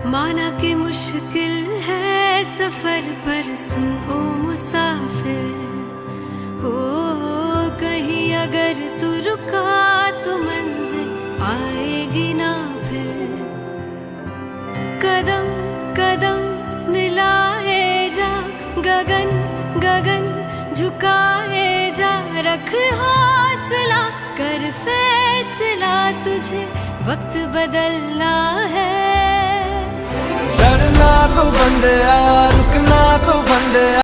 माना कि मुश्किल है सफर पर सुन ओ मुसाफिर हो, कहीं अगर तू रुका तो मंजिल आएगी ना फिर। कदम कदम मिलाए जा, गगन गगन झुकाए जा, रख हौसला कर फैसला, तुझे वक्त बदलना है। डरना तो बंदे, रुकना तो बंदे।